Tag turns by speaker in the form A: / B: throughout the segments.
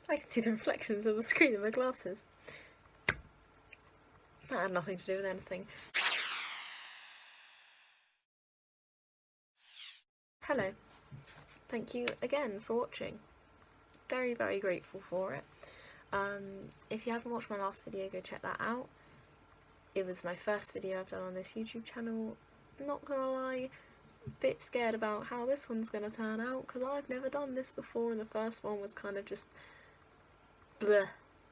A: I can see the reflections of the screen of my glasses. That had nothing to do with anything. Hello. Thank you again for watching. Very, very grateful for it. If you haven't watched my last video, go check that out. It was my first video I've done on this YouTube channel. Not gonna lie, a bit scared about how this one's gonna turn out, because I've never done this before, and the first one was kind of just bleh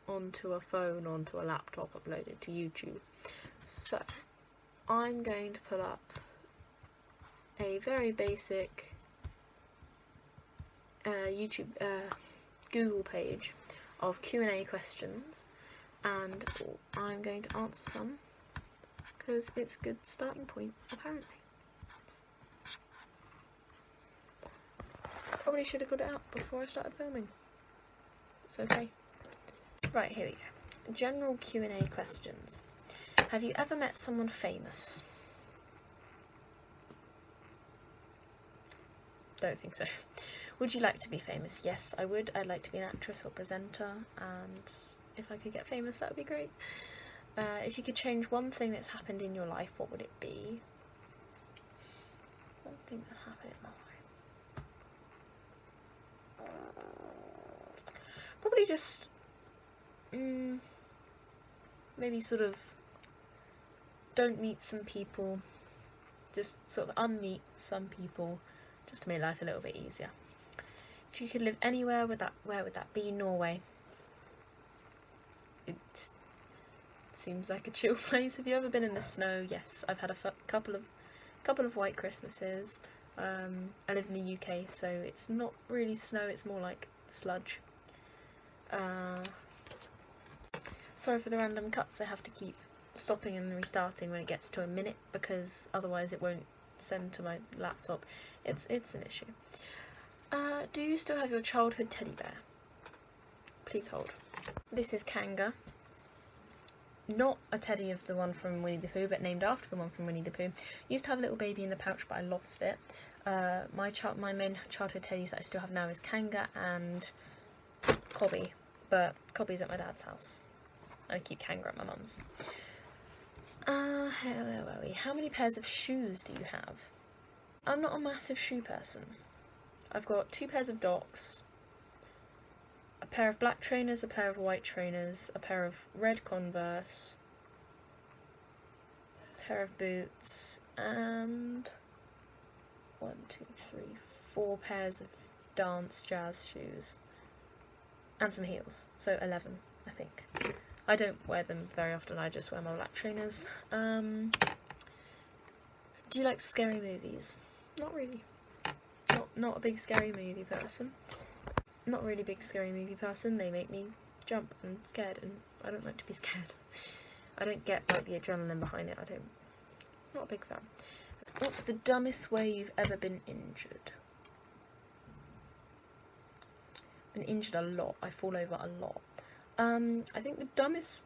A: onto a phone, onto a laptop, uploaded to YouTube. So, I'm going to put up a very basic Google page of Q&A questions, and I'm going to answer some because it's a good starting point, apparently. Probably should have got it out before I started filming. It's okay. Right, here we go. General Q&A questions. Have you ever met someone famous? Don't think so. Would you like to be famous? Yes, I would. I'd like to be an actress or presenter, and if I could get famous, that would be great. If you could change one thing that's happened in your life, what would it be? One thing that happened in my life. Probably just maybe sort of don't meet some people, just sort of unmeet some people, just to make life a little bit easier. If you could live anywhere, where would that be? Norway. It seems like a chill place. Have you ever been in the snow? Yes, I've had a couple of white Christmases. I live in the UK, so it's not really snow, it's more like sludge. Sorry for the random cuts, I have to keep stopping and restarting when it gets to a minute, because otherwise it won't send to my laptop. It's an issue. Do you still have your childhood teddy bear? Please hold. This is Kanga. Not a teddy of the one from Winnie the Pooh, but named after the one from Winnie the Pooh. Used to have a little baby in the pouch, but I lost it. My main childhood teddies that I still have now is Kanga and Cobby, but Cobby's at my dad's house. I keep Kanga at my mum's. Where were we? How many pairs of shoes do you have? I'm not a massive shoe person. I've got 2 pairs of Docs, a pair of black trainers, a pair of white trainers, a pair of red Converse, a pair of boots, and 1, 2, 3, 4 pairs of dance jazz shoes, and some heels, so 11, I think. I don't wear them very often, I just wear my black trainers. Do you like scary movies? Not really. Not a big scary movie person. Not really big scary movie person. They make me jump and scared, and I don't like to be scared. I don't get like the adrenaline behind it. Not a big fan. What's the dumbest way you've ever been injured? Been injured a lot. I fall over a lot. I think the dumbest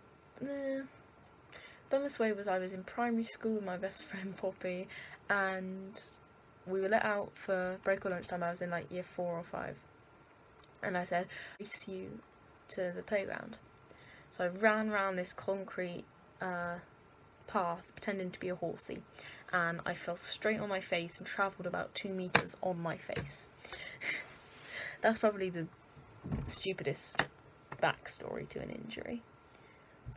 A: way was I was in primary school with my best friend Poppy, and we were let out for break or lunchtime. I was in like year 4 or 5, and I said, race you to the playground. So I ran around this concrete path pretending to be a horsey, and I fell straight on my face and travelled about 2 metres on my face. That's probably the stupidest backstory to an injury.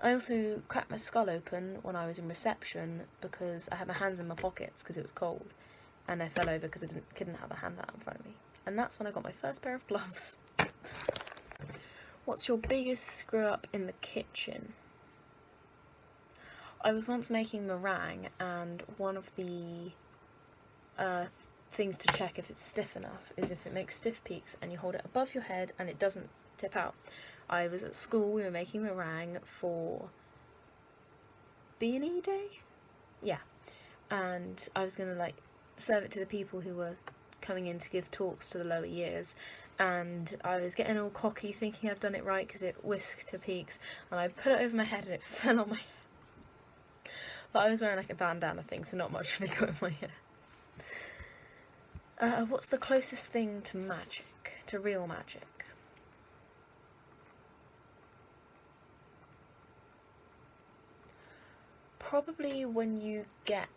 A: I also cracked my skull open when I was in reception because I had my hands in my pockets because it was cold, and I fell over because I couldn't have a hand out in front of me. And that's when I got my first pair of gloves. What's your biggest screw up in the kitchen? I was once making meringue, and one of the things to check if it's stiff enough is if it makes stiff peaks and you hold it above your head and it doesn't tip out. I was at school, we were making meringue for B&E Day? Yeah. And I was going to like serve it to the people who were coming in to give talks to the lower years, and I was getting all cocky thinking I've done it right because it whisked to peaks, and I put it over my head and it fell on my head. But I was wearing like a bandana thing, so not much of it got in my hair. What's the closest thing to magic, to real magic? Probably when you get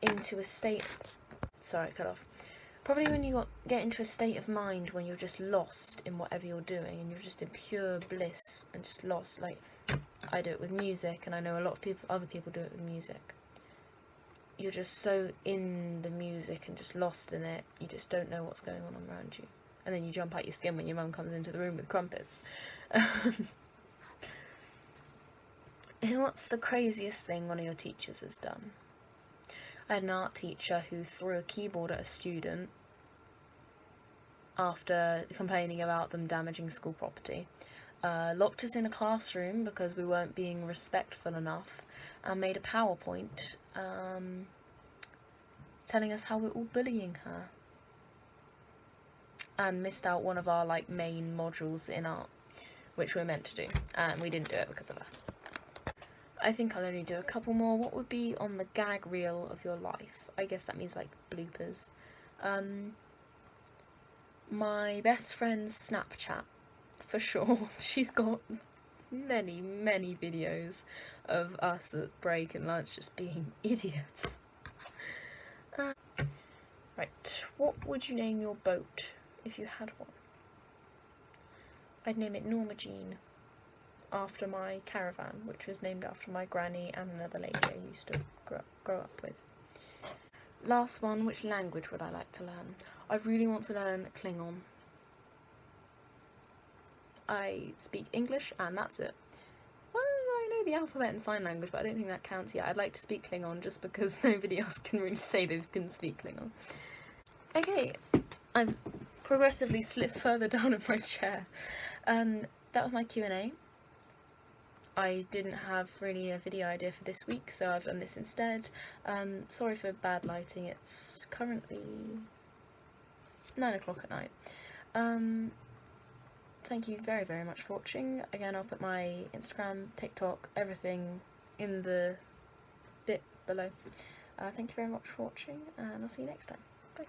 A: into a state... Sorry, cut off. Probably when you get into a state of mind when you're just lost in whatever you're doing and you're just in pure bliss and just lost. Like, I do it with music, and I know a lot of other people do it with music. You're just so in the music and just lost in it, you just don't know what's going on around you. And then you jump out your skin when your mum comes into the room with crumpets. What's the craziest thing one of your teachers has done? I had an art teacher who threw a keyboard at a student after complaining about them damaging school property. Locked us in a classroom because we weren't being respectful enough, and made a PowerPoint telling us how we're all bullying her. And missed out one of our main modules in art, which we were meant to do, and we didn't do it because of that. I think I'll only do a couple more. What would be on the gag reel of your life? I guess that means bloopers. My best friend's Snapchat, for sure. She's got many, many videos of us at break and lunch just being idiots. Right, what would you name your boat if you had one? I'd name it Norma Jean, after my caravan, which was named after my granny and another lady I used to grow up with. Last one, which language would I like to learn? I really want to learn Klingon. I speak English and that's it. Well, I know the alphabet and sign language, but I don't think that counts yet. I'd like to speak Klingon just because nobody else can really say they can speak Klingon. Okay, I've progressively slipped further down in my chair. That was my Q&A. I didn't have really a video idea for this week, so I've done this instead. Sorry for bad lighting, it's currently 9 o'clock at night. Thank you very, very much for watching. Again, I'll put my Instagram, TikTok, everything in the bit below. Thank you very much for watching, and I'll see you next time. Bye.